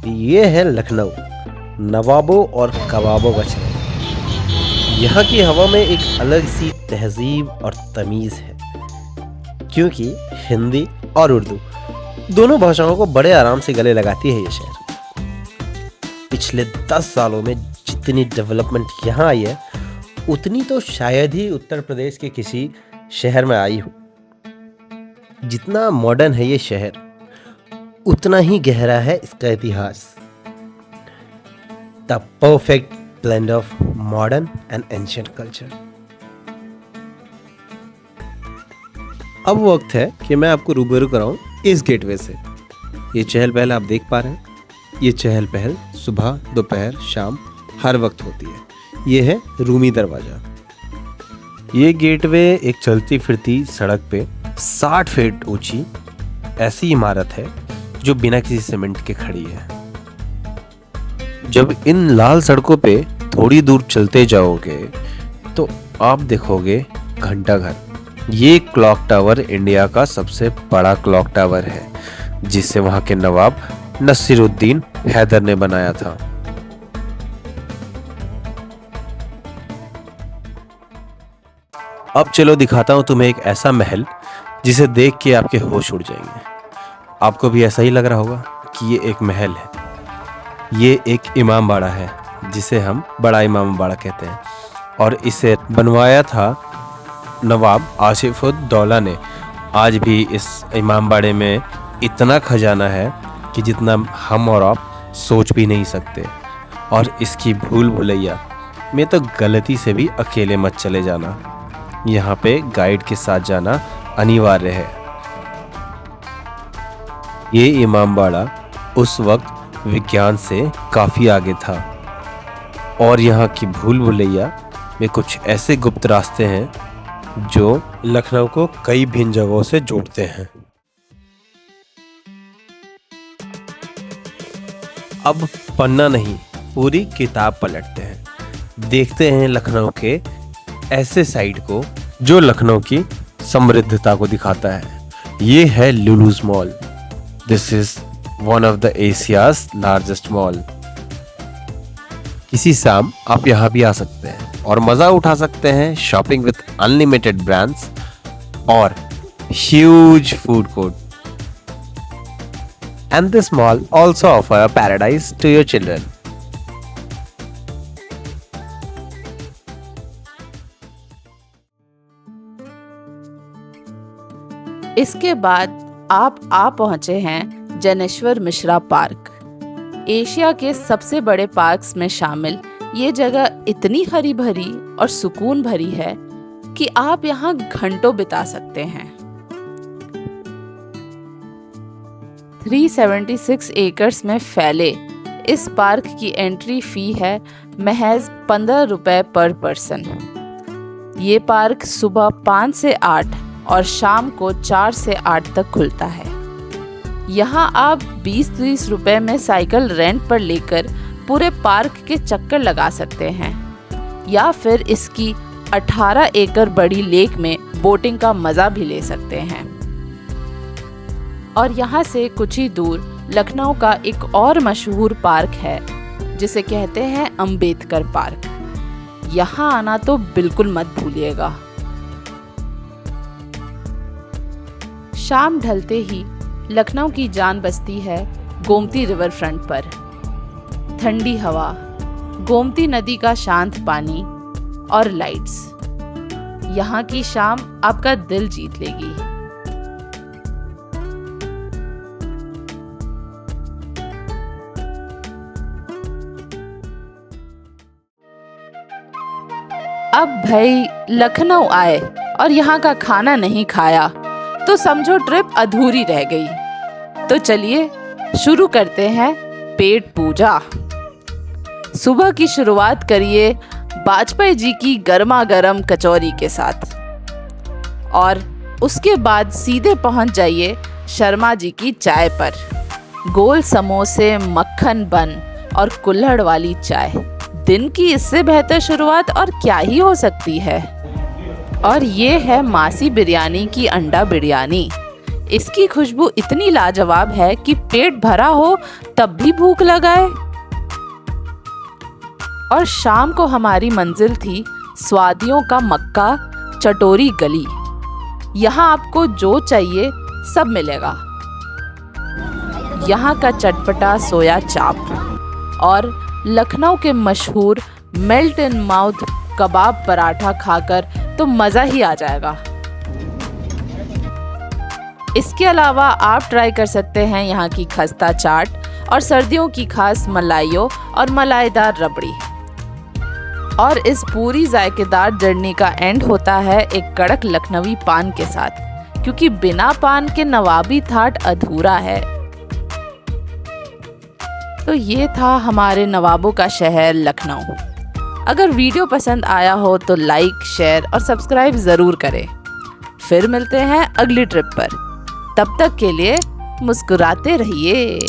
ये है लखनऊ, नवाबों और कबाबों का शहर। यहाँ की हवा में एक अलग सी तहजीब और तमीज़ है, क्योंकि हिंदी और उर्दू दोनों भाषाओं को बड़े आराम से गले लगाती है ये शहर। पिछले 10 सालों में जितनी डेवलपमेंट यहाँ आई है, उतनी तो शायद ही उत्तर प्रदेश के किसी शहर में आई हो। जितना मॉडर्न है ये शहर, उतना ही गहरा है इसका इतिहास। The perfect blend of modern and ancient culture. अब वक्त है कि मैं आपको रूबरू कराऊं इस गेटवे से। ये चहल पहल आप देख पा रहे हैं। ये चहल पहल सुबह, दोपहर, शाम हर वक्त होती है। ये है रूमी दरवाज़ा। ये गेटवे एक चलती फिरती सड़क पे 60 फीट ऊंची ऐसी इमारत है जो बिना किसी सीमेंट के खड़ी है। जब इन लाल सड़कों पे थोड़ी दूर चलते जाओगे तो आप देखोगे घंटा घर। ये क्लॉक टावर इंडिया का सबसे बड़ा क्लॉक टावर है, जिसे वहां के नवाब नसीरुद्दीन हैदर ने बनाया था। अब चलो दिखाता हूं तुम्हें एक ऐसा महल जिसे देख के आपके होश उड़ जाएंगे। आपको भी ऐसा ही लग रहा होगा कि ये एक महल है। ये एक इमाम बाड़ा है, जिसे हम बड़ा इमाम बाड़ा कहते हैं, और इसे बनवाया था नवाब आसिफउद्दौला ने। आज भी इस इमाम बाड़े में इतना खजाना है कि जितना हम और आप सोच भी नहीं सकते। और इसकी भूल भुलैया में तो गलती से भी अकेले मत चले जाना। यहाँ पे गाइड के साथ जाना अनिवार्य है। ये इमामबाड़ा उस वक्त विज्ञान से काफी आगे था, और यहाँ की भूल भुलैया में कुछ ऐसे गुप्त रास्ते हैं जो लखनऊ को कई भिन्न जगहों से जोड़ते हैं। अब पन्ना नहीं, पूरी किताब पलटते हैं। देखते हैं लखनऊ के ऐसे साइड को जो लखनऊ की समृद्धता को दिखाता है। ये है Lulu's mall. This is one of the Asia's largest mall. किसी शाम आप यहाँ भी आ सकते हैं और मजा उठा सकते हैं शॉपिंग विद अनलिमिटेड ब्रांड्स और huge food court. And this mall also offer a paradise to your children. इसके बाद आप आ पहुंचे हैं जनेश्वर मिश्रा पार्क। एशिया के सबसे बड़े पार्क्स में शामिल ये जगह इतनी हरी भरी और सुकून भरी है कि आप यहाँ घंटों बिता सकते हैं। 376 एकर्स में फैले इस पार्क की एंट्री फी है महज 15 रुपए पर पर्सन। ये पार्क सुबह 5 से 8 और शाम को 4 से 8 तक खुलता है। यहाँ आप 20-30 रुपए में साइकिल रेंट पर लेकर पूरे पार्क के चक्कर लगा सकते हैं, या फिर इसकी 18 एकड़ बड़ी लेक में बोटिंग का मजा भी ले सकते हैं। और यहाँ से कुछ ही दूर लखनऊ का एक और मशहूर पार्क है जिसे कहते हैं अंबेडकर पार्क। यहाँ आना तो बिल्कुल मत भूलिएगा। शाम ढलते ही लखनऊ की जान बसती है गोमती रिवर फ्रंट पर। ठंडी हवा, गोमती नदी का शांत पानी और लाइट्स, यहाँ की शाम आपका दिल जीत लेगी। अब भाई लखनऊ आए और यहाँ का खाना नहीं खाया तो समझो ट्रिप अधूरी रह गई। तो चलिए शुरू करते हैं पेट पूजा। सुबह की शुरुआत करिए वाजपेयी जी की गर्मा गर्म कचौरी के साथ, और उसके बाद सीधे पहुंच जाइए शर्मा जी की चाय पर। गोल समोसे, मक्खन बन और कुल्हड़ वाली चाय, दिन की इससे बेहतर शुरुआत और क्या ही हो सकती है। और ये है मासी बिरयानी की अंडा बिरयानी। इसकी खुशबू इतनी लाजवाब है कि पेट भरा हो तब भी भूख लगाए। और शाम को हमारी मंजिल थी स्वादियों का मक्का, चटोरी गली। यहाँ आपको जो चाहिए सब मिलेगा। यहाँ का चटपटा सोया चाप और लखनऊ के मशहूर मेल्ट इन माउथ कबाब पराठा खाकर तो मज़ा ही आ जाएगा। इसके अलावा आप ट्राई कर सकते हैं यहाँ की खस्ता चाट और सर्दियों की खास मलाइयों और मलाईदार रबड़ी। और इस पूरी जायकेदार जर्नी का एंड होता है एक कड़क लखनवी पान के साथ, क्योंकि बिना पान के नवाबी थाट अधूरा है। तो ये था हमारे नवाबों का शहर लखनऊ। अगर वीडियो पसंद आया हो तो लाइक, शेयर और सब्सक्राइब ज़रूर करें। फिर मिलते हैं अगली ट्रिप पर। तब तक के लिए मुस्कुराते रहिए।